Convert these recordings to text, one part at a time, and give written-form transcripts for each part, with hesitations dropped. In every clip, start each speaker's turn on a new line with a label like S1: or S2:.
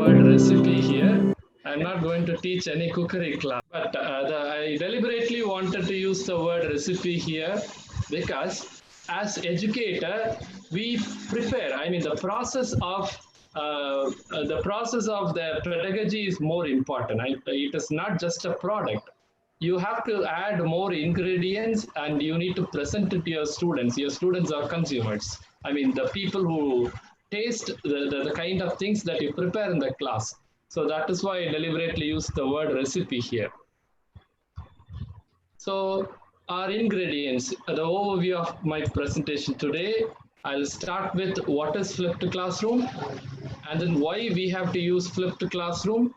S1: word recipe here. I'm not going to teach any cookery class, but I deliberately wanted to use the word recipe here because as educator, we prepare. I mean, the process of the pedagogy is more important. It is not just a product. You have to add more ingredients and you need to present it to your students. Your students are consumers. I mean, the people who taste the kind of things that you prepare in the class. So that is why I deliberately use the word recipe here. So our ingredients, the overview of my presentation today, I'll start with what is flipped classroom and then why we have to use flipped classroom,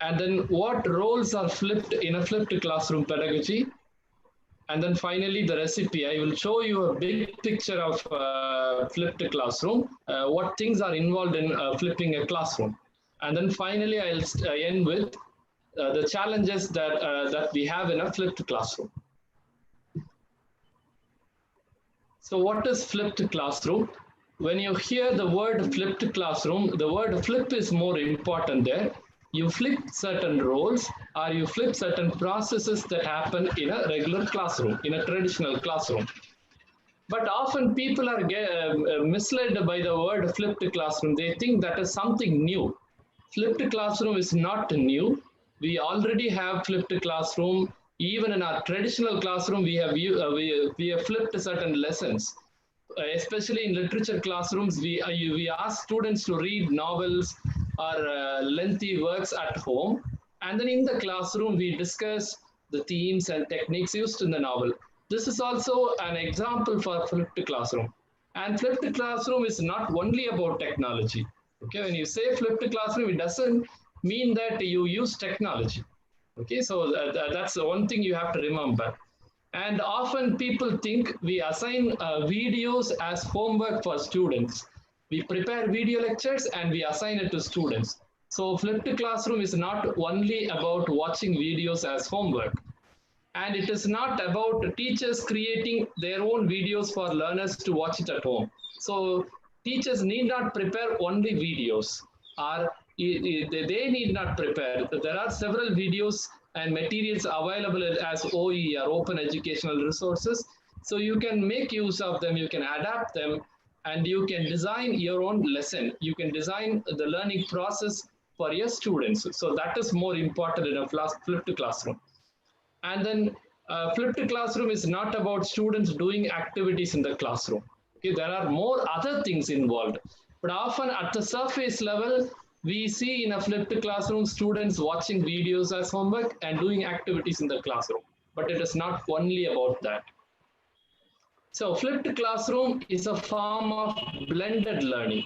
S1: and then what roles are flipped in a flipped classroom pedagogy, and then finally the recipe. I will show you a big picture of flipped classroom, what things are involved in flipping a classroom, and then finally I'll end with the challenges that we have in a flipped classroom. So what is flipped classroom? When you hear the word flipped classroom, the word flip is more important there. You flip certain roles or you flip certain processes that happen in a regular classroom, in a traditional classroom. But often people are misled by the word flipped classroom. They think that is something new. Flipped classroom is not new. We already have flipped classroom. Even in our traditional classroom, we have flipped certain lessons. Especially in literature classrooms, we ask students to read novels or lengthy works at home, and then in the classroom we discuss the themes and techniques used in the novel. This is also an example for flipped classroom. And flipped classroom is not only about technology. Okay, when you say flipped classroom, it doesn't mean that you use technology. Okay, so that's the one thing you have to remember. And often people think we assign videos as homework for students. We prepare video lectures and we assign it to students. So flipped classroom is not only about watching videos as homework. And it is not about teachers creating their own videos for learners to watch it at home. So teachers need not prepare only videos, or they need not prepare. There are several videos and materials available as OE or open educational resources. So you can make use of them, you can adapt them, and you can design your own lesson. You can design the learning process for your students. So that is more important in a flipped classroom. And then flipped classroom is not about students doing activities in the classroom. Okay, there are more other things involved. But often at the surface level, we see in a flipped classroom students watching videos as homework and doing activities in the classroom. But it is not only about that. So flipped classroom is a form of blended learning.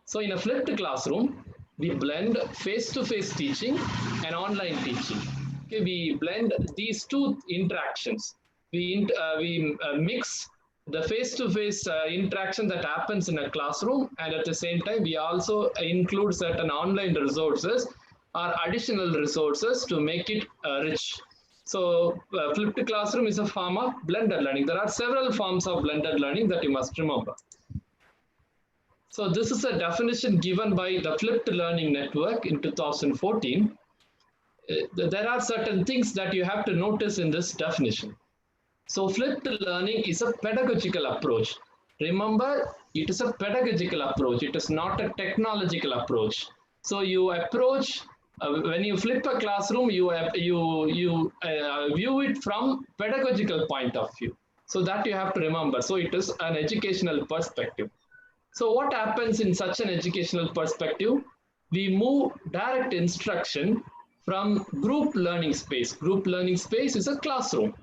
S1: So in a flipped classroom, we blend face-to-face teaching and online teaching. Okay, we blend these two interactions. We mix the face-to-face interaction that happens in a classroom, and at the same time, we also include certain online resources or additional resources to make it rich. So flipped classroom is a form of blended learning. There are several forms of blended learning that you must remember. So this is a definition given by the Flipped Learning Network in 2014. There are certain things that you have to notice in this definition. So flipped learning is a pedagogical approach. Remember, it is a pedagogical approach. It is not a technological approach. So you approach, when you flip a classroom, you view it from pedagogical point of view. So that you have to remember. So it is an educational perspective. So what happens in such an educational perspective? We move direct instruction from group learning space. Group learning space is a classroom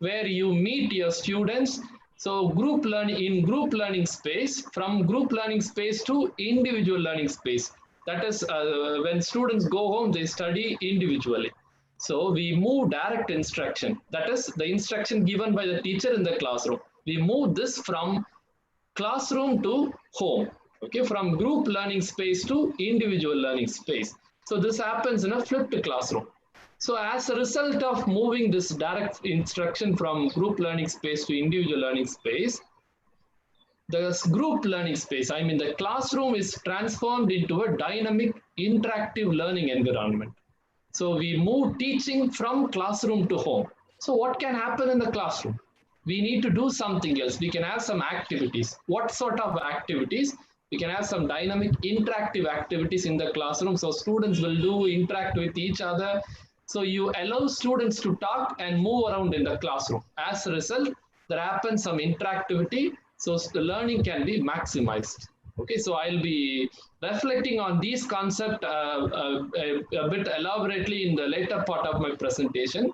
S1: where you meet your students. So group learning space, from group learning space to individual learning space. That is when students go home, they study individually. So we move direct instruction. That is the instruction given by the teacher in the classroom. We move this from classroom to home, okay, from group learning space to individual learning space. So this happens in a flipped classroom. So as a result of moving this direct instruction from group learning space to individual learning space, The group learning space, I mean the classroom is transformed into a dynamic, interactive learning environment. So we move teaching from classroom to home. So what can happen in the classroom? We need to do something else. We can have some activities. What sort of activities? We can have some dynamic, interactive activities in the classroom. So students will interact with each other. So you allow students to talk and move around in the classroom. As a result, there happens some interactivity. So the learning can be maximized. Okay, so I'll be reflecting on these concepts a bit elaborately in the later part of my presentation.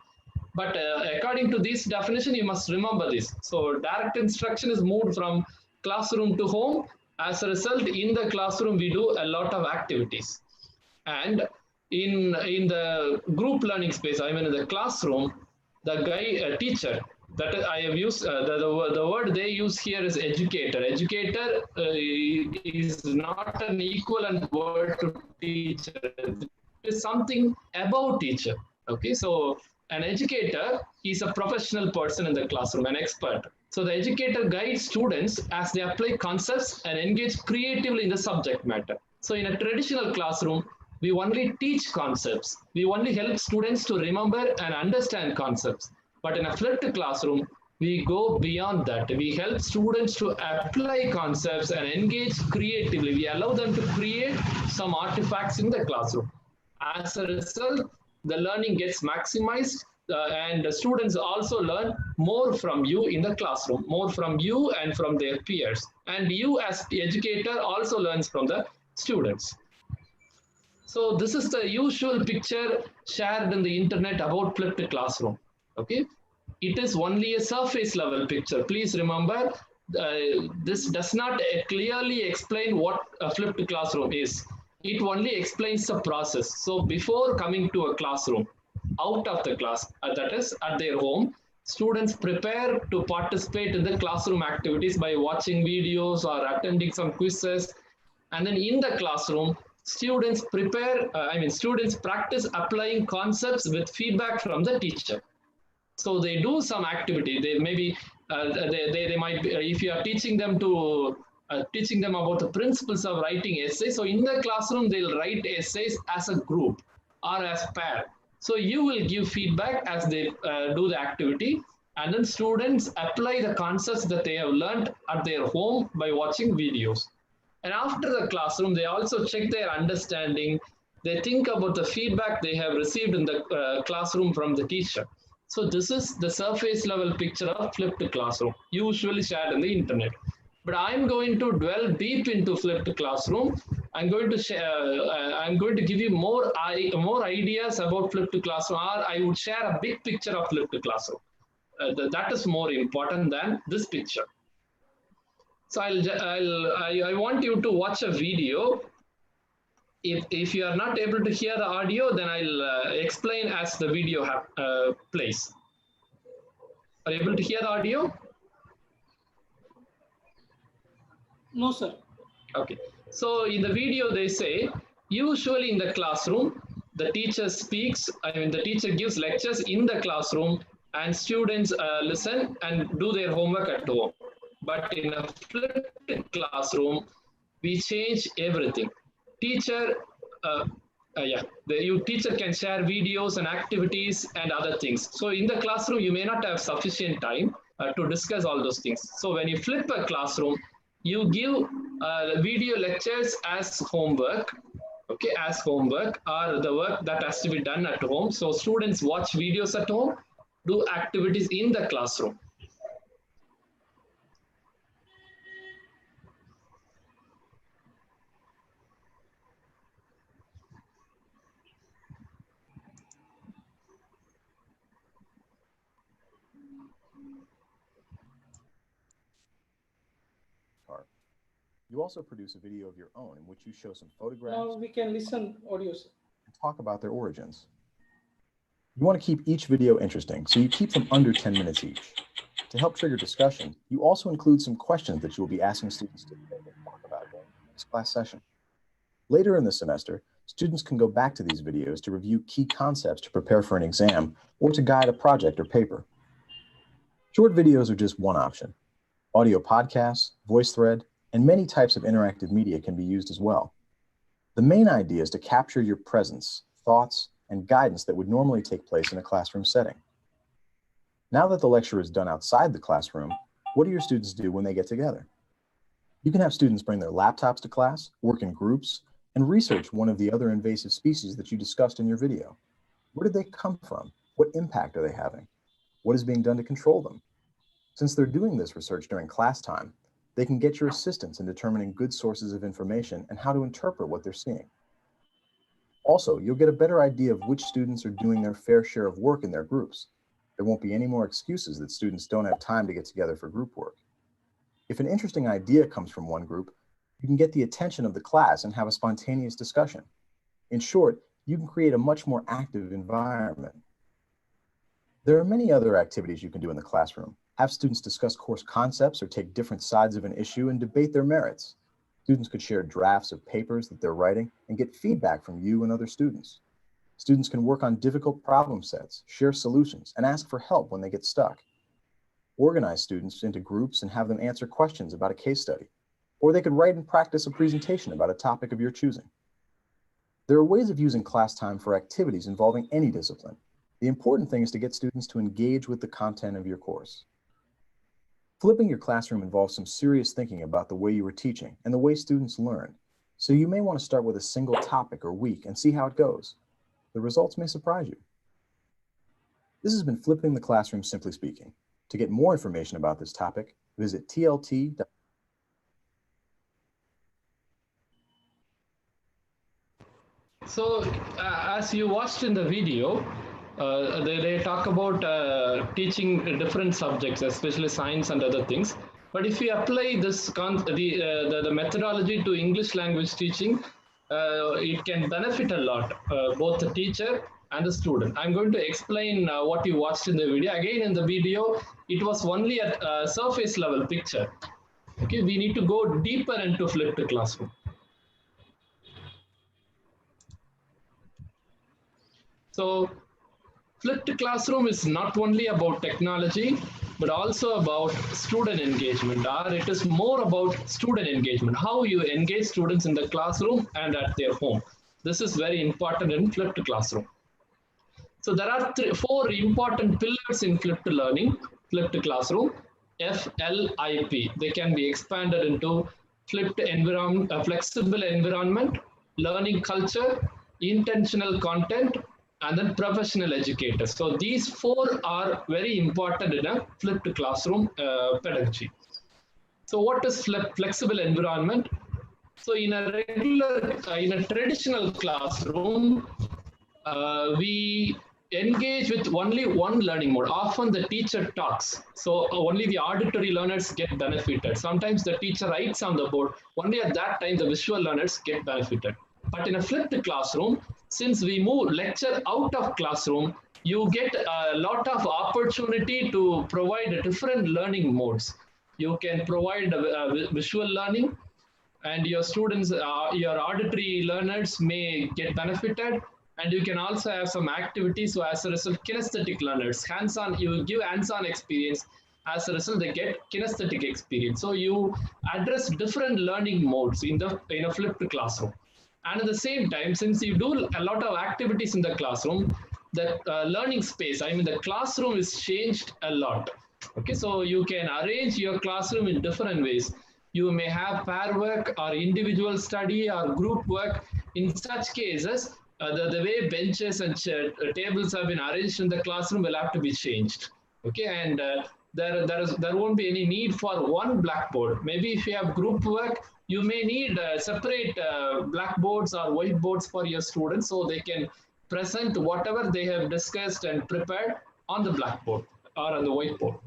S1: But according to this definition, you must remember this. So direct instruction is moved from classroom to home. As a result, in the classroom, we do a lot of activities. And in the group learning space, I mean in the classroom, the teacher, that I have used, the word they use here is educator. Educator is not an equivalent word to teacher. It is something above teacher. Okay, so an educator is a professional person in the classroom, an expert. So the educator guides students as they apply concepts and engage creatively in the subject matter. So in a traditional classroom, we only teach concepts. We only help students to remember and understand concepts. But in a flipped classroom, we go beyond that. We help students to apply concepts and engage creatively. We allow them to create some artifacts in the classroom. As a result, the learning gets maximized and the students also learn more from you in the classroom, more from you and from their peers. And you as the educator also learns from the students. So this is the usual picture shared in the internet about flipped classroom. Okay, it is only a surface level picture. Please remember, this does not clearly explain what a flipped classroom is. It only explains the process. So before coming to a classroom, out of the class, that is at their home, students prepare to participate in the classroom activities by watching videos or attending some quizzes. And then in the classroom, students students practice applying concepts with feedback from the teacher. So they do some activity. They maybe they might be, if you are teaching them about the principles of writing essays. So in the classroom, they'll write essays as a group or as pair. So you will give feedback as they do the activity, and then students apply the concepts that they have learned at their home by watching videos. And after the classroom, they also check their understanding. They think about the feedback they have received in the classroom from the teacher. So this is the surface level picture of flipped classroom, usually shared on the internet. But I'm going to dwell deep into flipped classroom. I'm going to give you more ideas about flipped classroom, or I would share a big picture of flipped classroom. That is more important than this picture. So I want you to watch a video. If you are not able to hear the audio, then I'll explain as the video plays. Are you able to hear the audio?
S2: No, sir.
S1: Okay. So in the video, they say, usually in the classroom, the teacher speaks, the teacher gives lectures in the classroom and students listen and do their homework at home. But in a flipped classroom, we change everything. Teacher teacher can share videos and activities and other things. So in the classroom, you may not have sufficient time to discuss all those things. So when you flip a classroom, you give video lectures as homework, okay, as homework, or the work that has to be done at home. So students watch videos at home, do activities in the classroom.
S3: You also produce a video of your own in which you show some photographs.
S2: Now we can listen audios.
S3: And talk about their origins. You want to keep each video interesting, so you keep them under 10 minutes each. To help trigger discussion, you also include some questions that you will be asking students to talk about during the next class session. Later in the semester, students can go back to these videos to review key concepts to prepare for an exam or to guide a project or paper. Short videos are just one option. Audio podcasts, VoiceThread, and many types of interactive media can be used as well. The main idea is to capture your presence, thoughts, and guidance that would normally take place in a classroom setting. Now that the lecture is done outside the classroom, what do your students do when they get together? You can have students bring their laptops to class, work in groups, and research one of the other invasive species that you discussed in your video. Where did they come from? What impact are they having? What is being done to control them? Since they're doing this research during class time, they can get your assistance in determining good sources of information and how to interpret what they're seeing. Also, you'll get a better idea of which students are doing their fair share of work in their groups. There won't be any more excuses that students don't have time to get together for group work. If an interesting idea comes from one group, you can get the attention of the class and have a spontaneous discussion. In short, you can create a much more active environment. There are many other activities you can do in the classroom. Have students discuss course concepts or take different sides of an issue and debate their merits. Students could share drafts of papers that they're writing and get feedback from you and other students. Students can work on difficult problem sets, share solutions, and ask for help when they get stuck. Organize students into groups and have them answer questions about a case study, or they could write and practice a presentation about a topic of your choosing. There are ways of using class time for activities involving any discipline. The important thing is to get students to engage with the content of your course. Flipping your classroom involves some serious thinking about the way you are teaching and the way students learn, so you may want to start with a single topic or week and see how it goes. The results may surprise you. This has been Flipping the Classroom Simply Speaking. To get more information about this topic, visit tlt.
S1: So as you watched in the video, they talk about teaching different subjects, especially science and other things. But if we apply this the methodology to English language teaching, it can benefit a lot, both the teacher and the student. I'm going to explain what you watched in the video. Again, in the video, it was only a surface level picture. Okay, we need to go deeper into flipped classroom. So flipped classroom is not only about technology, but also about student engagement, or it is more about student engagement, how you engage students in the classroom and at their home. This is very important in flipped classroom. So there are four important pillars in flipped learning, flipped classroom, FLIP. They can be expanded into flipped environment, flexible environment, learning culture, intentional content, and then professional educator. So these four are very important in a flipped classroom pedagogy. So what is flexible environment? So in a traditional classroom, we engage with only one learning mode. Often the teacher talks, so only the auditory learners get benefited. Sometimes the teacher writes on the board. Only at that time the visual learners get benefited. But in a flipped classroom, since we move lecture out of classroom, you get a lot of opportunity to provide different learning modes. You can provide visual learning, and your students, your auditory learners may get benefited. And you can also have some activities. So as a result, kinesthetic learners, hands-on, you give hands-on experience. As a result, they get kinesthetic experience. So you address different learning modes in a flipped classroom. And at the same time, since you do a lot of activities in the classroom, the learning space, I mean the classroom is changed a lot. Okay, so you can arrange your classroom in different ways. You may have pair work or individual study or group work. In such cases, the way benches and tables have been arranged in the classroom will have to be changed. Okay, and there won't be any need for one blackboard. Maybe if you have group work, you may need separate blackboards or whiteboards for your students, so they can present whatever they have discussed and prepared on the blackboard or on the whiteboard.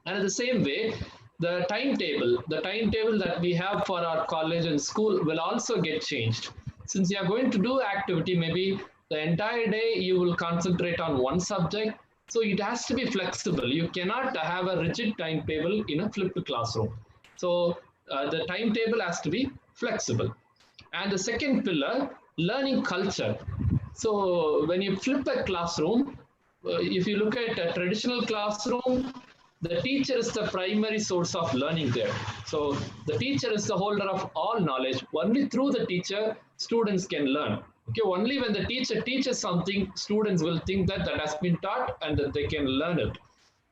S1: And in the same way, the timetable that we have for our college and school will also get changed. Since you are going to do activity, maybe the entire day you will concentrate on one subject. So it has to be flexible. You cannot have a rigid timetable in a flipped classroom. So the timetable has to be flexible. And the second pillar, learning culture. So when you flip a classroom, if you look at a traditional classroom, the teacher is the primary source of learning there. So the teacher is the holder of all knowledge. Only through the teacher, students can learn. Okay, only when the teacher teaches something, students will think that that has been taught and that they can learn it.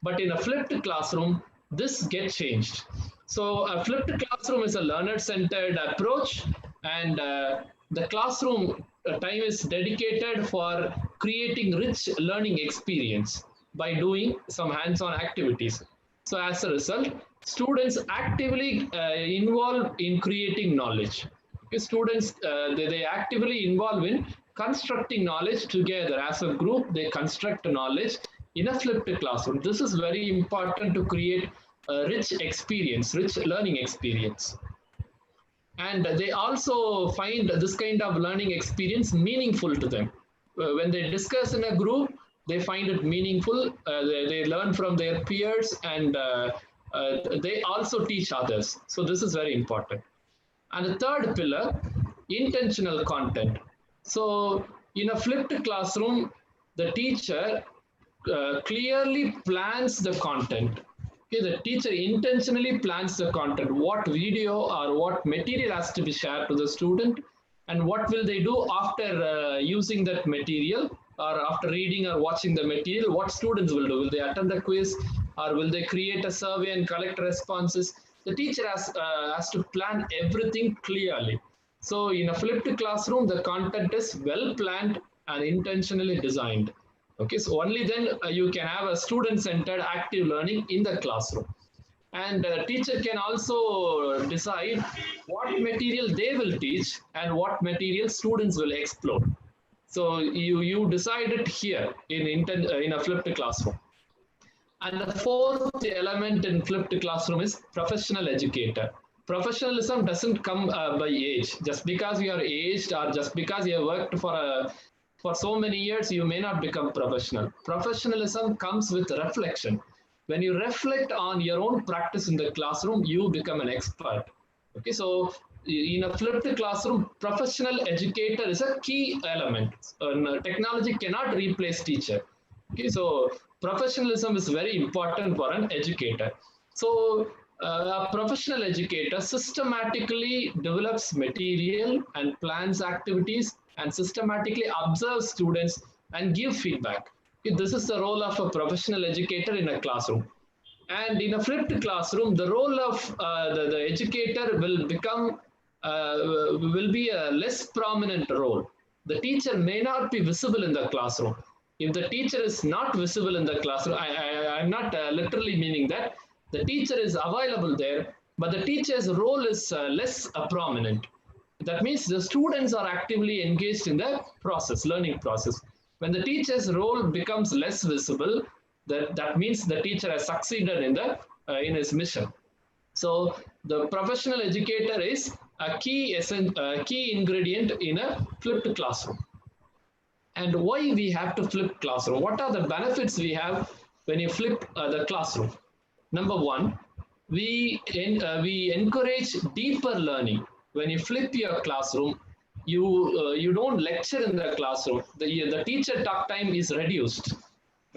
S1: But in a flipped classroom, this gets changed. So a flipped classroom is a learner-centered approach, and the classroom time is dedicated for creating rich learning experience by doing some hands-on activities. So as a result, students actively involve in creating knowledge. Okay, students, they actively involve in constructing knowledge together. As a group, they construct knowledge in a flipped classroom. This is very important to create a rich experience, rich learning experience. And they also find this kind of learning experience meaningful to them. When they discuss in a group, they find it meaningful. They learn from their peers, and they also teach others. So this is very important. And the third pillar, intentional content. So in a flipped classroom, the teacher clearly plans the content. Okay, the teacher intentionally plans the content, what video or what material has to be shared to the student, and what will they do after using that material, or after reading or watching the material, what students will do. Will they attend a quiz, or will they create a survey and collect responses? The teacher has to plan everything clearly. So in a flipped classroom, the content is well planned and intentionally designed. Okay, so only then you can have a student-centered active learning in the classroom. And teacher can also decide what material they will teach and what material students will explore. So you decide it here in a flipped classroom. And the fourth element in flipped classroom is professional educator. Professionalism doesn't come by age. Just because you are aged or just because you have worked for so many years, you may not become professional. Professionalism comes with reflection. When you reflect on your own practice in the classroom, you become an expert. Okay, so in a flipped classroom, professional educator is a key element. Technology cannot replace teacher. Okay, so professionalism is very important for an educator. So a professional educator systematically develops material and plans activities and systematically observes students and give feedback. Okay, this is the role of a professional educator in a classroom. And in a flipped classroom, the role of the educator will be a less prominent role. The teacher may not be visible in the classroom. If the teacher is not visible in the classroom, I'm not literally meaning that. The teacher is available there, but the teacher's role is less prominent. That means the students are actively engaged in the process, learning process. When the teacher's role becomes less visible, that means the teacher has succeeded in his mission. So the professional educator is a key ingredient in a flipped classroom. And why we have to flip classroom? What are the benefits we have when you flip the classroom? Number one, we encourage deeper learning. When you flip your classroom, you don't lecture in the classroom. The teacher talk time is reduced.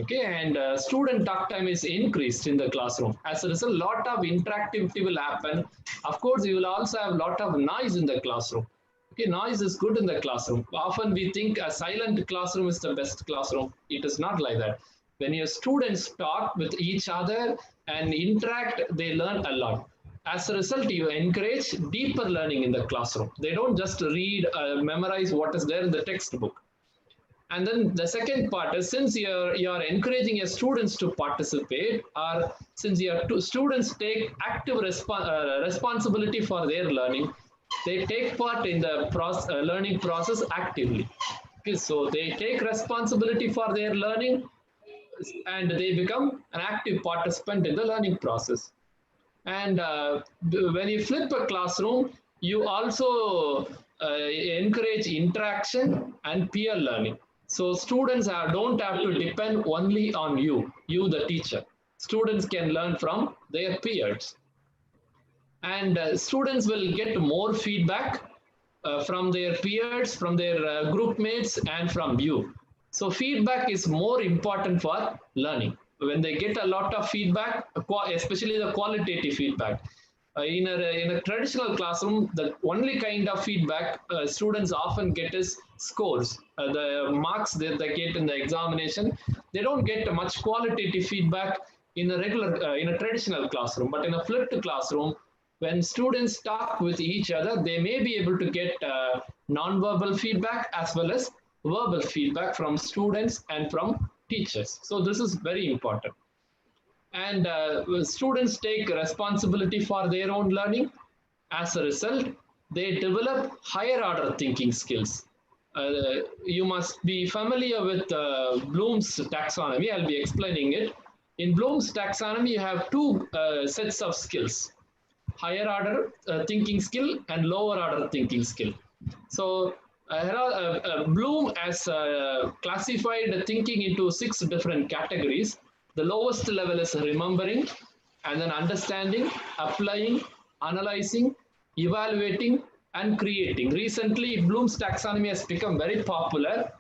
S1: Okay, and student talk time is increased in the classroom. As a result, a lot of interactivity will happen. Of course, you will also have a lot of noise in the classroom. Okay, noise is good in the classroom. Often we think a silent classroom is the best classroom. It is not like that. When your students talk with each other and interact, they learn a lot. As a result, you encourage deeper learning in the classroom. They don't just read, memorize what is there in the textbook. And then the second part is, since you're encouraging your students to participate, or since your students take active responsibility for their learning, they take part in the learning process actively. Okay, so they take responsibility for their learning and they become an active participant in the learning process. And when you flip a classroom, you also encourage interaction and peer learning. So students don't have to depend only on you, the teacher. Students can learn from their peers. And students will get more feedback from their peers, from their group mates, and from you. So feedback is more important for learning. when they get a lot of feedback, especially the qualitative feedback. In a traditional classroom, the only kind of feedback students often get is scores. The marks that they get in the examination, they don't get much qualitative feedback in a in a traditional classroom. But in a flipped classroom, when students talk with each other, they may be able to get non-verbal feedback as well as verbal feedback from students and from teachers. So this is very important. And students take responsibility for their own learning. As a result, they develop higher order thinking skills. You must be familiar with Bloom's taxonomy. I'll be explaining it. In Bloom's taxonomy, you have two sets of skills: higher order thinking skill and lower order thinking skill. So Bloom has classified thinking into 6 different categories. The lowest level is remembering, and then understanding, applying, analyzing, evaluating, and creating. Recently, Bloom's taxonomy has become very popular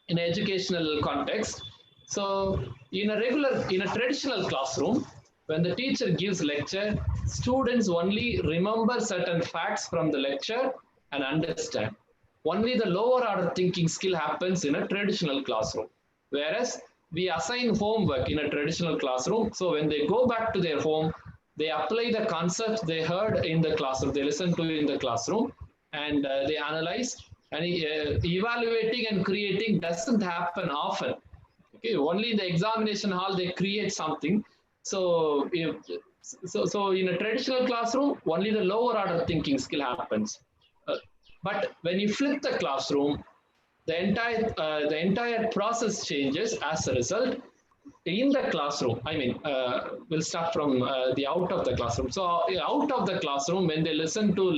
S1: in educational context. So in a traditional classroom, when the teacher gives lecture, students only remember certain facts from the lecture and understand. Only the lower order thinking skill happens in a traditional classroom. Whereas we assign homework in a traditional classroom. So when they go back to their home, they apply the concepts they heard in the classroom, they listen to in the classroom, and they analyze. And evaluating and creating doesn't happen often. Okay, only in the examination hall they create something. So in a traditional classroom, only the lower order thinking skill happens. But when you flip the classroom, the entire process changes as a result. In the classroom, we'll start from the out of the classroom. So out of the classroom, when they listen to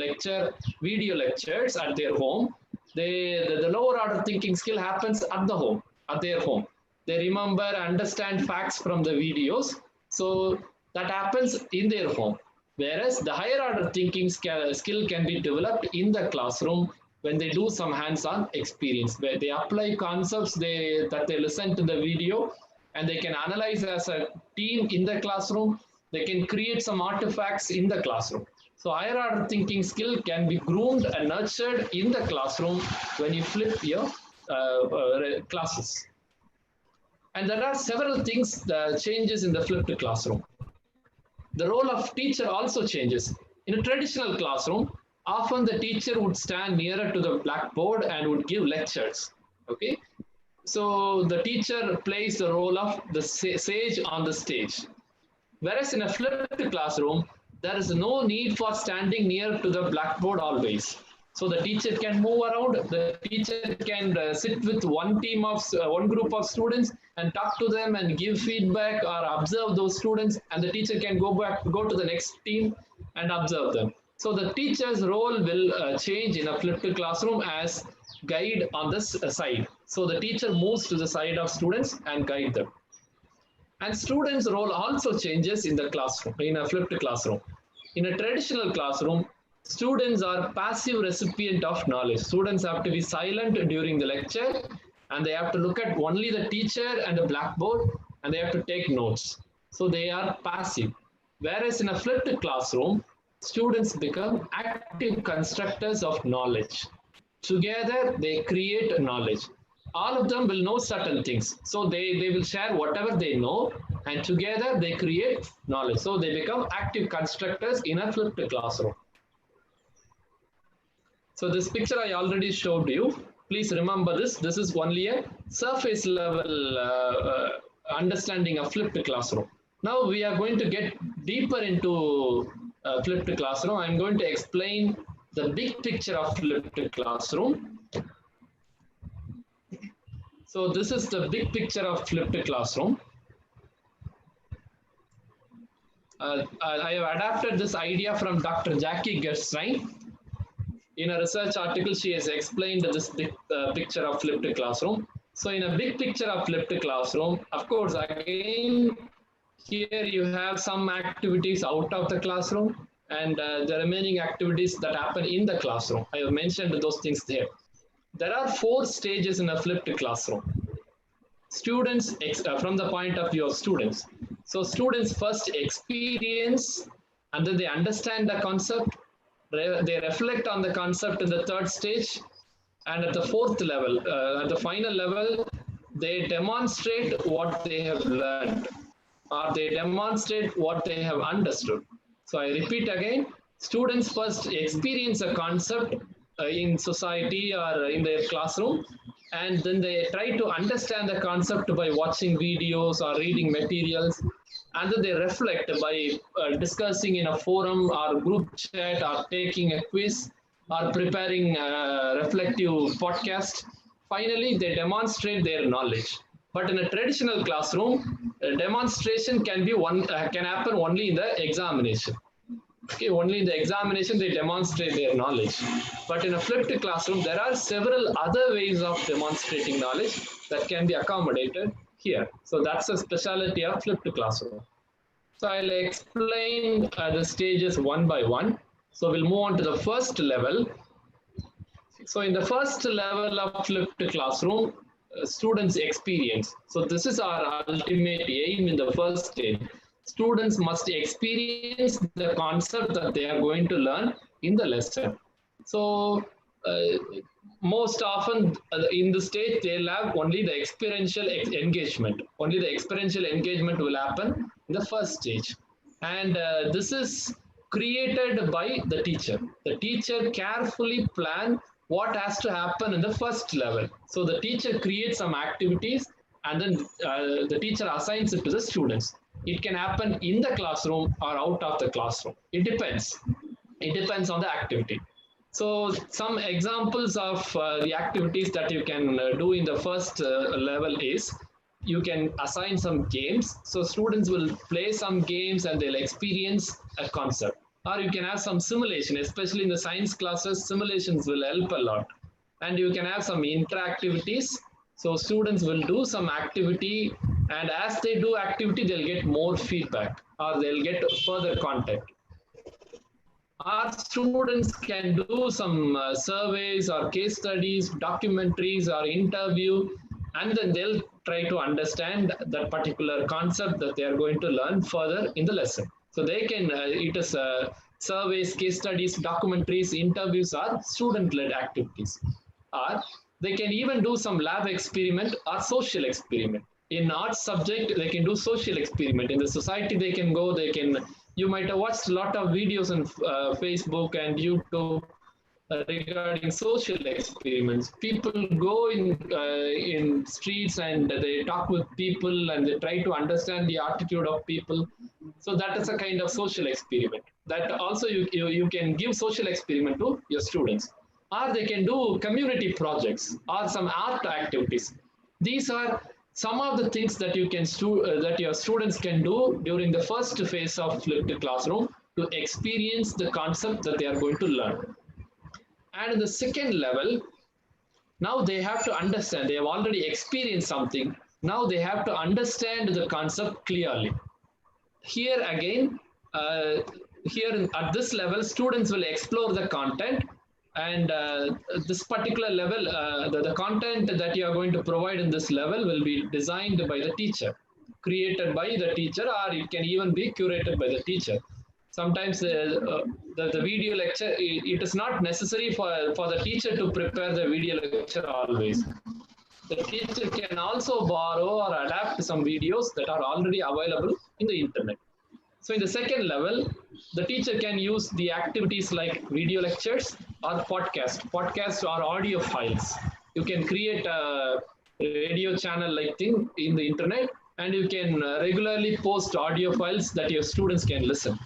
S1: video lectures at their home, the lower order thinking skill happens at their home. They remember, understand facts from the videos. So that happens in their home. Whereas the higher order thinking skill can be developed in the classroom when they do some hands-on experience, where they apply concepts that they listen to the video, and they can analyze as a team in the classroom. They can create some artifacts in the classroom. So higher order thinking skill can be groomed and nurtured in the classroom when you flip your classes. And there are several things that changes in the flipped classroom. The role of teacher also changes. In a traditional classroom, often the teacher would stand nearer to the blackboard and would give lectures. Okay, so the teacher plays the role of the sage on the stage. Whereas in a flipped classroom, there is no need for standing near to the blackboard always. So the teacher can move around. The teacher can sit with one group of students and talk to them and give feedback or observe those students. And the teacher can go to the next team and observe them. So the teacher's role will change in a flipped classroom as guide on this side. So the teacher moves to the side of students and guide them. And students' role also changes in the classroom, in a flipped classroom. In a traditional classroom, students are passive recipient of knowledge. Students have to be silent during the lecture, and they have to look at only the teacher and the blackboard, and they have to take notes. So they are passive. Whereas in a flipped classroom, students become active constructors of knowledge. Together, they create knowledge. All of them will know certain things. So they will share whatever they know, and together they create knowledge. So they become active constructors in a flipped classroom. So this picture I already showed you. Please remember this. This is only a surface level understanding of flipped classroom. Now we are going to get deeper into flipped classroom. I'm going to explain the big picture of flipped classroom. So this is the big picture of flipped classroom. I have adapted this idea from Dr. Jackie Gerstein. In a research article, she has explained this big picture of flipped classroom. So in a big picture of flipped classroom, of course, again, here you have some activities out of the classroom and the remaining activities that happen in the classroom. I have mentioned those things there. There are 4 stages in a flipped classroom. Students, from the point of view of students. So students first experience and then they understand the concept. They reflect on the concept in the third stage. And at the fourth level, at the final level, they demonstrate what they have learned or they demonstrate what they have understood. So I repeat again, students first experience a concept in society or in their classroom, and then they try to understand the concept by watching videos or reading materials, and then they reflect by discussing in a forum or group chat or taking a quiz or preparing a reflective podcast. Finally, they demonstrate their knowledge. But in a traditional classroom, a demonstration can happen only in the examination. Okay, only in the examination they demonstrate their knowledge. But in a flipped classroom, there are several other ways of demonstrating knowledge that can be accommodated here. So that's a specialty of flipped classroom. So I'll explain the stages one by one. So we'll move on to the first level. So in the first level of flipped classroom, students experience. So this is our ultimate aim in the first stage. Students must experience the concept that they are going to learn in the lesson. So most often in the stage, they'll have only the experiential engagement. Only the experiential engagement will happen in the first stage. And this is created by the teacher. The teacher carefully plan what has to happen in the first level. So the teacher creates some activities and then the teacher assigns it to the students. It can happen in the classroom or out of the classroom. It depends. It depends on the activity. So some examples of the activities that you can do in the first level is you can assign some games. So students will play some games and they'll experience a concept. Or you can have some simulation, especially in the science classes, simulations will help a lot. And you can have some interactivities. So students will do some activity, and as they do activity, they'll get more feedback or they'll get further content. Our students can do some surveys or case studies, documentaries or interview, and then they'll try to understand that particular concept that they are going to learn further in the lesson. So they can, it is surveys, case studies, documentaries, interviews are student-led activities. Or they can even do some lab experiment or social experiment. In arts subject, they can do social experiment. In the society, they can go, you might have watched a lot of videos on Facebook and YouTube regarding social experiments. People go in streets and they talk with people and they try to understand the attitude of people. So that is a kind of social experiment. That also you can give social experiment to your students. Or they can do community projects or some art activities. These are some of the things that you can that your students can do during the first phase of flipped classroom to experience the concept that they are going to learn. And in the second level, now they have to understand, they have already experienced something. Now they have to understand the concept clearly. Here again, at this level, students will explore the content, and this particular level, the content that you are going to provide in this level will be designed by the teacher, created by the teacher, or it can even be curated by the teacher. Sometimes the video lecture, it is not necessary for the teacher to prepare the video lecture always. The teacher can also borrow or adapt some videos that are already available in the internet. So in the second level, the teacher can use the activities like video lectures or podcasts or audio files. You can create a radio channel like thing in the internet, and you can regularly post audio files that your students can listen.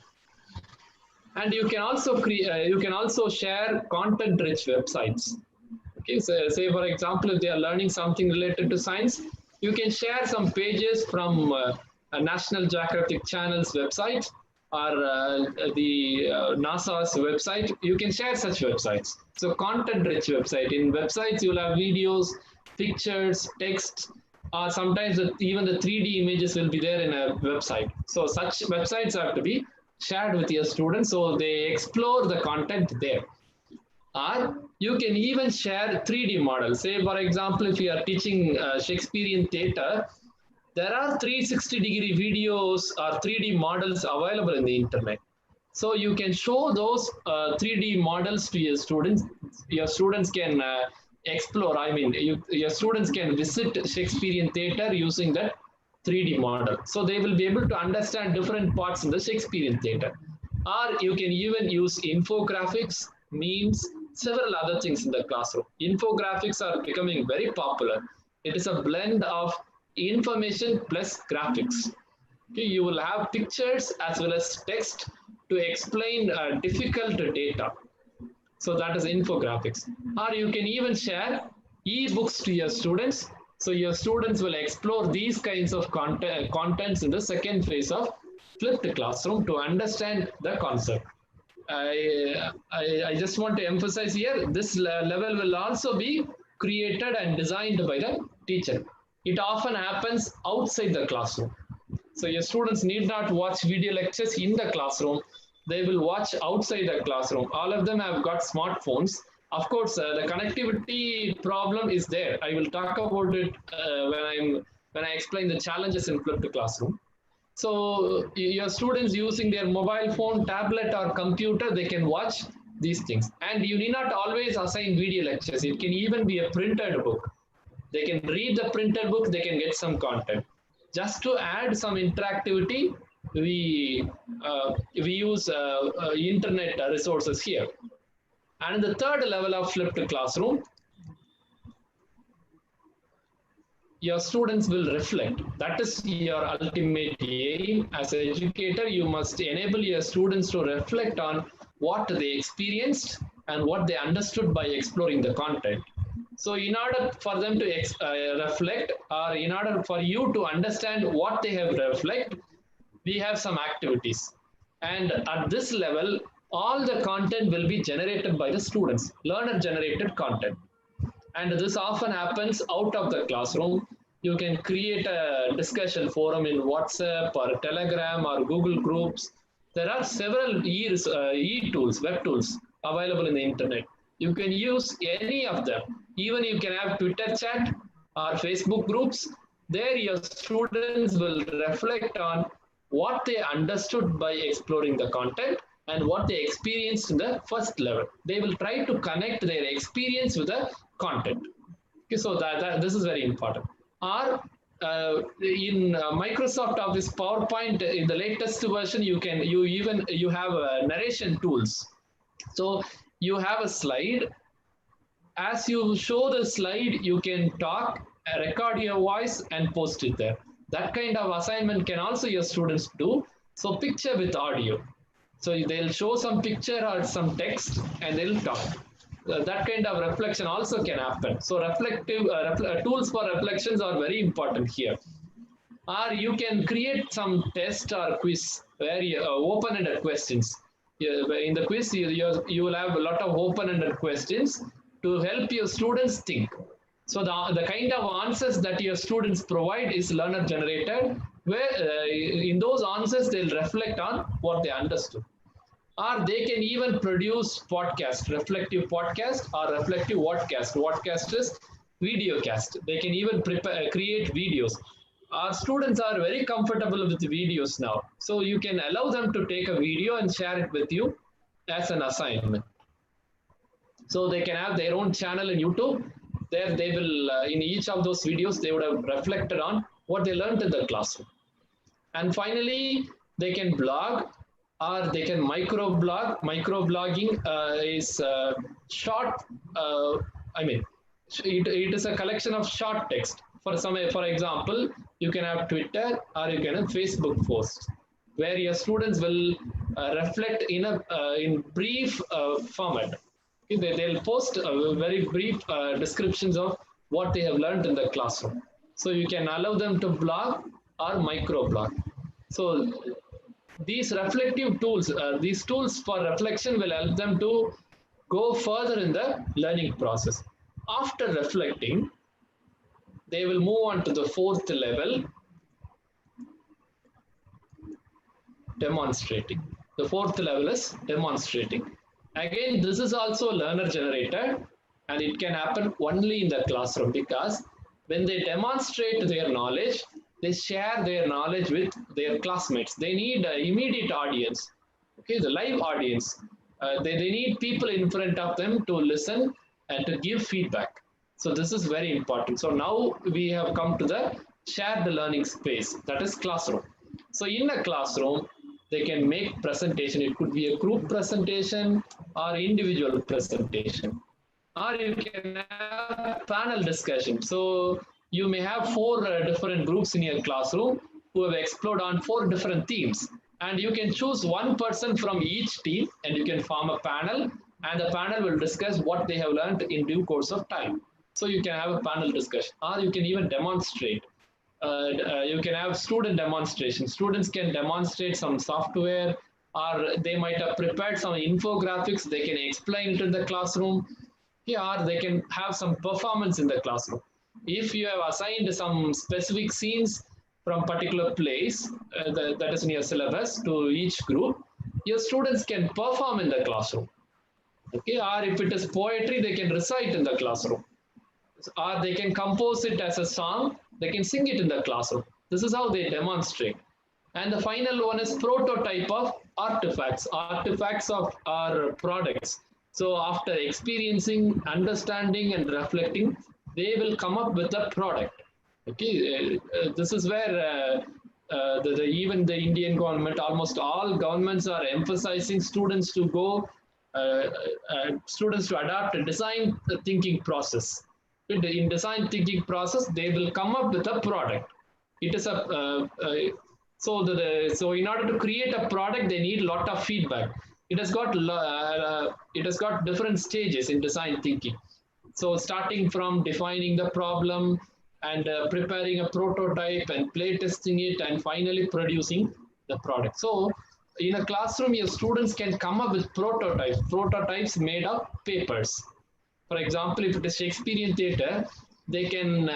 S1: And you can also share content-rich websites. Okay, so say for example, if they are learning something related to science, you can share some pages from a National Geographic Channel's website or the NASA's website. You can share such websites. So content-rich website. In websites, you'll have videos, pictures, text, or sometimes even the 3D images will be there in a website. So such websites have to be shared with your students so they explore the content there. Or you can even share 3D models. Say, for example, if you are teaching Shakespearean theater, there are 360-degree videos or 3D models available in the internet. So you can show those 3D models to your students. Your students can explore, your students can visit Shakespearean theater using that 3D model. So they will be able to understand different parts in the Shakespearean theater. Or you can even use infographics, memes, several other things in the classroom. Infographics are becoming very popular. It is a blend of information plus graphics. Okay, you will have pictures as well as text to explain difficult data. So that is infographics. Or you can even share e-books to your students. So your students will explore these kinds of contents in the second phase of flipped classroom to understand the concept. I just want to emphasize here, this level will also be created and designed by the teacher. It often happens outside the classroom. So your students need not watch video lectures in the classroom. They will watch outside the classroom. All of them have got smartphones. Of course, the connectivity problem is there. I will talk about it when I explain the challenges in flipped classroom. So your students using their mobile phone, tablet, or computer, they can watch these things. And you need not always assign video lectures. It can even be a printed book. They can read the printed book, they can get some content. Just to add some interactivity, we use internet resources here. And the third level of flipped classroom, your students will reflect. That is your ultimate aim. As an educator, you must enable your students to reflect on what they experienced and what they understood by exploring the content. So in order for them to reflect, or in order for you to understand what they have reflect, we have some activities. And at this level, all the content will be generated by the students, learner generated content. And this often happens out of the classroom. You can create a discussion forum in WhatsApp or Telegram or Google Groups. There are several e-tools, web tools available in the internet. You can use any of them. Even you can have Twitter chat or Facebook groups. There your students will reflect on what they understood by exploring the content and what they experienced in the first level. They will try to connect their experience with the content. Okay, so this is very important. Or in Microsoft Office PowerPoint, in the latest version, you have narration tools. So you have a slide. As you show the slide, you can talk, record your voice, and post it there. That kind of assignment can also your students do. So picture with audio. So they'll show some picture or some text, and they'll talk. That kind of reflection also can happen. So reflective tools for reflections are very important here. Or you can create some test or quiz where you open-ended questions. In the quiz, you will have a lot of open-ended questions to help your students think. So the kind of answers that your students provide is learner generated, where in those answers they'll reflect on what they understood. Or they can even produce podcast, reflective podcast or reflective vodcast. Vodcast is video cast. They can even create videos. Our students are very comfortable with videos now. So you can allow them to take a video and share it with you as an assignment. So they can have their own channel in YouTube. There they will, in each of those videos, they would have reflected on what they learned in the classroom. And finally, they can blog or they can microblog. Microblogging is short, it is a collection of short text. For example, you can have Twitter or you can have Facebook posts where your students will reflect in brief format. They'll post very brief descriptions of what they have learned in the classroom. So you can allow them to blog or microblog. So these reflective tools, these tools for reflection will help them to go further in the learning process. After reflecting, they will move on to the fourth level, demonstrating. The fourth level is demonstrating. Again, this is also learner generated, and it can happen only in the classroom, because when they demonstrate their knowledge, they share their knowledge with their classmates. They need an immediate audience, okay, the live audience. They need people in front of them to listen and to give feedback. So this is very important. So now we have come to the shared learning space, that is classroom. So in a classroom, they can make presentation. It could be a group presentation or individual presentation, or you can have panel discussion. So you may have four different groups in your classroom who have explored on four different themes, and you can choose one person from each team and you can form a panel, and the panel will discuss what they have learned in due course of time. So you can have a panel discussion, or you can even demonstrate. You can have student demonstration. Students can demonstrate some software, or they might have prepared some infographics. They can explain it in the classroom. Yeah, or they can have some performance in the classroom. If you have assigned some specific scenes from particular place that is in your syllabus to each group, your students can perform in the classroom. Okay, or if it is poetry, they can recite in the classroom, or they can compose it as a song, they can sing it in the classroom. This is how they demonstrate. And the final one is prototype of artifacts. Artifacts of our products. So after experiencing, understanding, and reflecting, they will come up with a product. Okay, this is where even the Indian government, almost all governments are emphasizing students to go, students to adapt a design thinking process. In design thinking process, they will come up with a product. It is a so in order to create a product, they need a lot of feedback. It has got different stages in design thinking. So starting from defining the problem and preparing a prototype and play testing it and finally producing the product. So in a classroom, your students can come up with prototypes made of papers. For example, if it is Shakespearean theatre, they can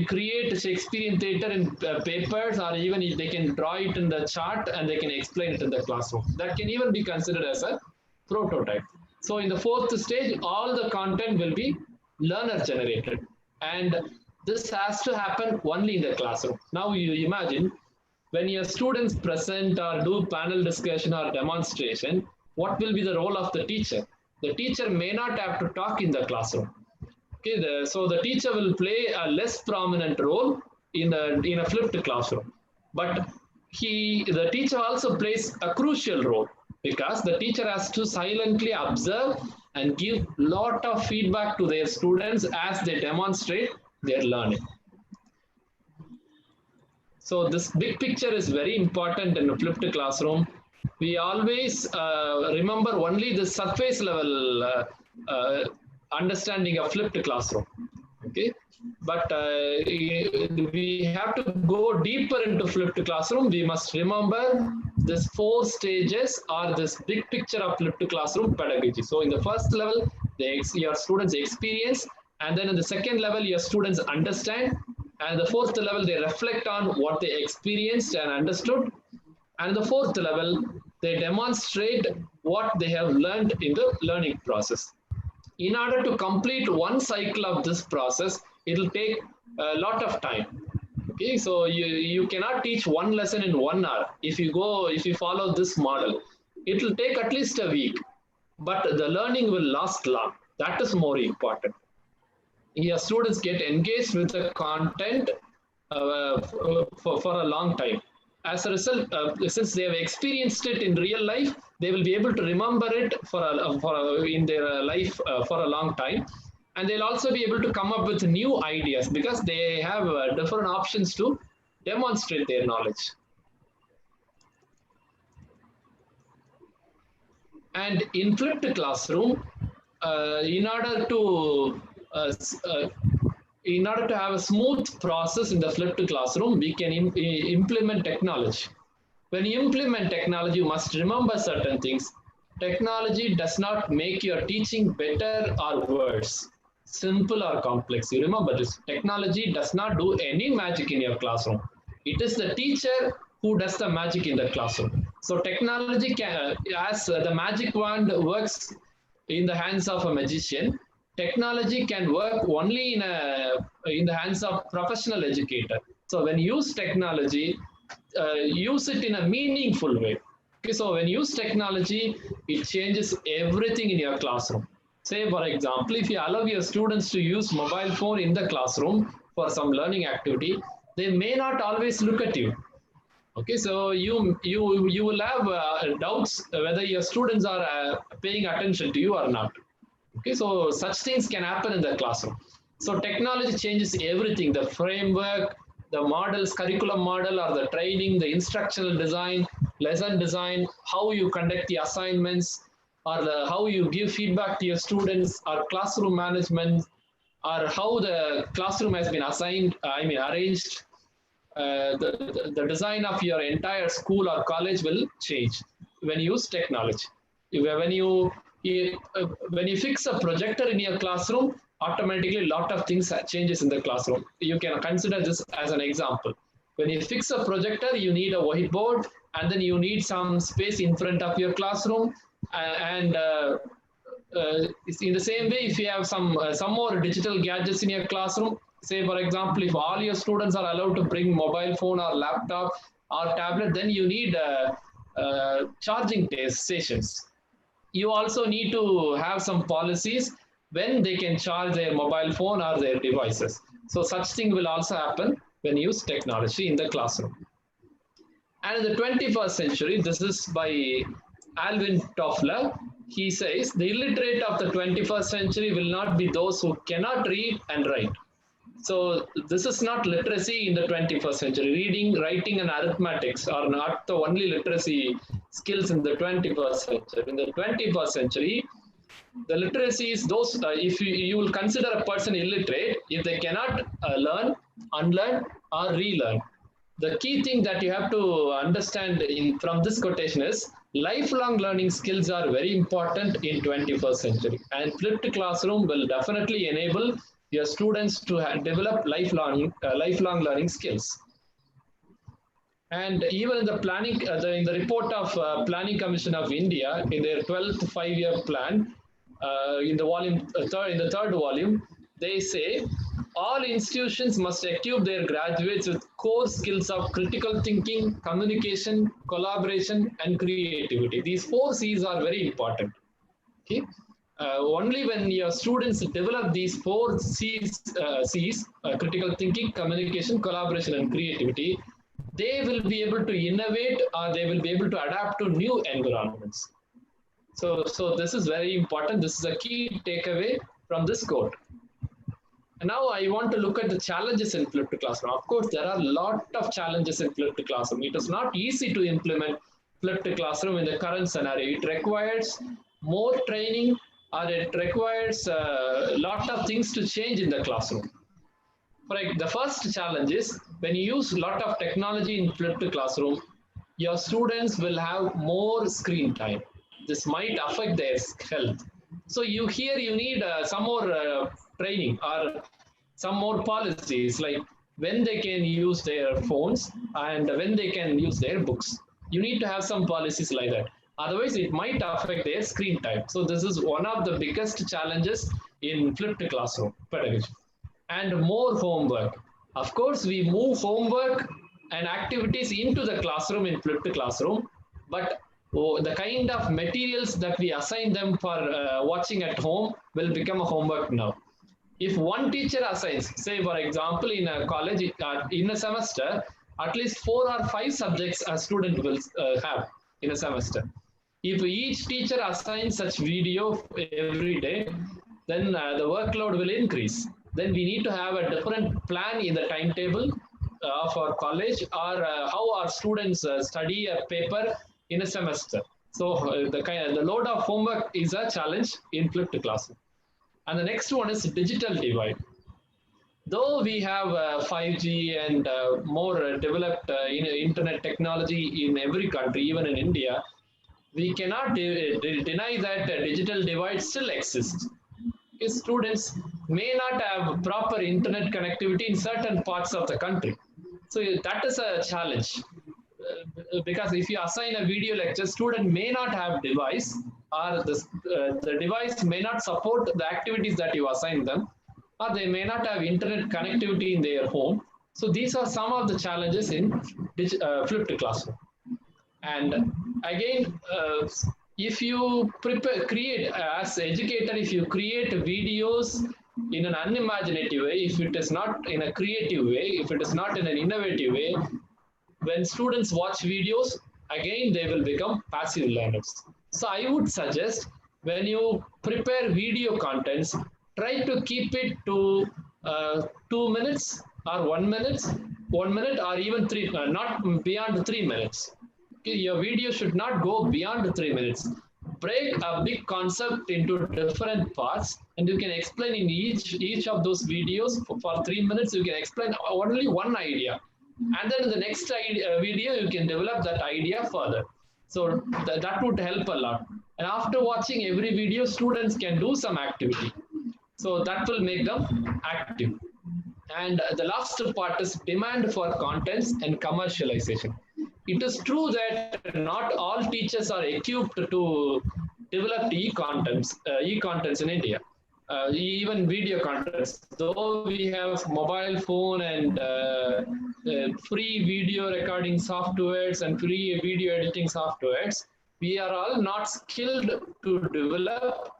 S1: create Shakespearean theatre in papers, or even they can draw it in the chart and they can explain it in the classroom. That can even be considered as a prototype. So in the fourth stage, all the content will be learner generated, and this has to happen only in the classroom. Now you imagine when your students present or do panel discussion or demonstration, what will be the role of the teacher? The teacher may not have to talk in the classroom. Okay, so the teacher will play a less prominent role in a flipped classroom, but the teacher also plays a crucial role, because the teacher has to silently observe and give lot of feedback to their students as they demonstrate their learning. So this big picture is very important in a flipped classroom. We always remember only the surface level understanding of flipped classroom. Okay, but we have to go deeper into flipped classroom. We must remember this 4 stages or this big picture of flipped classroom pedagogy. So in the first level, your students experience, and then in the second level, your students understand, and the fourth level, they reflect on what they experienced and understood, and the fourth level, they demonstrate what they have learned in the learning process. In order to complete one cycle of this process, it will take a lot of time. Okay, so you cannot teach one lesson in 1 hour. If you follow this model, it will take at least a week, but the learning will last long. That is more important. Your students get engaged with the content for a long time. As a result, since they have experienced it in real life, they will be able to remember it in their life for a long time. And they'll also be able to come up with new ideas because they have different options to demonstrate their knowledge. And in flipped classroom, in order to have a smooth process in the flipped classroom, we can implement technology. When you implement technology, you must remember certain things. Technology does not make your teaching better or worse, simple or complex. You remember this. Technology does not do any magic in your classroom. It is the teacher who does the magic in the classroom. So technology can, as the magic wand works in the hands of a magician, technology can work only in the hands of professional educator. So when you use technology, use it in a meaningful way. Okay, so when you use technology, it changes everything in your classroom. Say, for example, if you allow your students to use mobile phone in the classroom for some learning activity, they may not always look at you. Okay, so you will have doubts whether your students are paying attention to you or not. Okay, so such things can happen in the classroom. So technology changes everything: the framework, the models, curriculum model, or the training, the instructional design, lesson design, how you conduct the assignments, or how you give feedback to your students, or classroom management, or how the classroom has been assigned, arranged. The design of your entire school or college will change when you use technology. When you fix a projector in your classroom, automatically a lot of things changes in the classroom. You can consider this as an example. When you fix a projector, you need a whiteboard, and then you need some space in front of your classroom, and in the same way, if you have some more digital gadgets in your classroom, say for example, if all your students are allowed to bring mobile phone or laptop or tablet, then you need charging stations. You also need to have some policies when they can charge their mobile phone or their devices. So such thing will also happen when you use technology in the classroom. And in the 21st century, this is by Alvin Toffler. He says the illiterate of the 21st century will not be those who cannot read and write. So this is not literacy in the 21st century. Reading, writing, and arithmetics are not the only literacy skills in the 21st century. In the 21st century, the literacy is those, if you will consider a person illiterate, if they cannot learn, unlearn, or relearn. The key thing that you have to understand from this quotation is lifelong learning skills are very important in 21st century, and flipped classroom will definitely enable your students to develop lifelong learning skills. And even in the planning, in the report of Planning Commission of India, in their 12th five-year plan, in the third volume, they say all institutions must equip their graduates with core skills of critical thinking, communication, collaboration, and creativity. These 4 C's are very important. Okay. Only when your students develop these 4 C's, critical thinking, communication, collaboration, and creativity, they will be able to innovate, or they will be able to adapt to new environments. So this is very important. This is a key takeaway from this quote. And now I want to look at the challenges in flipped classroom. Of course, there are a lot of challenges in flipped classroom. It is not easy to implement flipped classroom in the current scenario. It requires more training, or it requires a lot of things to change in the classroom. The first challenge is when you use a lot of technology in flipped classroom, your students will have more screen time. This might affect their health. So you need some more training or some more policies, like when they can use their phones and when they can use their books. You need to have some policies like that. Otherwise, it might affect their screen time. So this is one of the biggest challenges in flipped classroom pedagogy. And more homework. Of course, we move homework and activities into the classroom in flipped classroom, but the kind of materials that we assign them for watching at home will become a homework now. If one teacher assigns, say for example, in a college, in a semester, at least 4 or 5 subjects a student will have in a semester. If each teacher assigns such video every day, then the workload will increase. Then we need to have a different plan in the timetable of our college, or how our students study a paper in a semester. So the load of homework is a challenge in flipped classroom. And the next one is digital divide. Though we have 5G and more developed internet technology in every country, even in India, we cannot deny that digital divide still exists. Students may not have proper internet connectivity in certain parts of the country. So that is a challenge. because if you assign a video lecture, student may not have device, or the device may not support the activities that you assign them, or they may not have internet connectivity in their home. So these are some of the challenges in flipped classroom. And again, if you create as educator, if you create videos in an unimaginative way, if it is not in a creative way, if it is not in an innovative way, when students watch videos, again, they will become passive learners. So I would suggest when you prepare video contents, try to keep it to 2 minutes or 1 minute, 1 minute or even three, not beyond 3 minutes. Okay, your video should not go beyond 3 minutes. Break a big concept into different parts, and you can explain in each of those videos for 3 minutes. You can explain only one idea, and then in the next video you can develop that idea further. So that would help a lot. And after watching every video, students can do some activity, so that will make them active. And the last part is demand for contents and commercialization. It is true that not all teachers are equipped to develop e-contents in India. Even video contents, though we have mobile phone and free video recording softwares and free video editing softwares, we are all not skilled to develop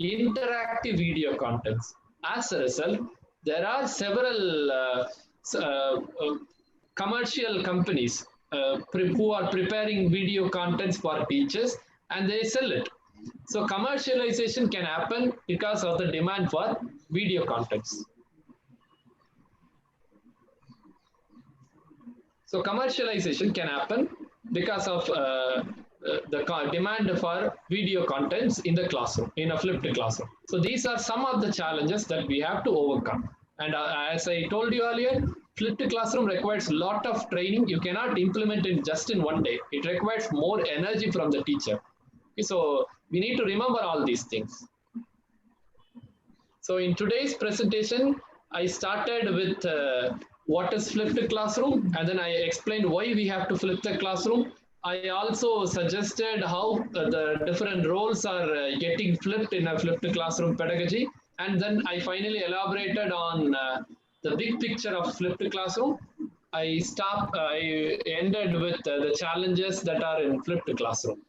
S1: interactive video contents. As a result, there are several commercial companies who are preparing video contents for teachers, and they sell it. So commercialization can happen because of the demand for video contents. So commercialization can happen because of the demand for video contents in the classroom, in a flipped classroom. So these are some of the challenges that we have to overcome. And as I told you earlier, flipped classroom requires a lot of training. You cannot implement it just in one day. It requires more energy from the teacher. Okay, so we need to remember all these things. So in today's presentation, I started with what is flipped classroom, and then I explained why we have to flip the classroom. I also suggested how the different roles are getting flipped in a flipped classroom pedagogy. And then I finally elaborated on the big picture of flipped classroom. I ended with the challenges that are in flipped classroom.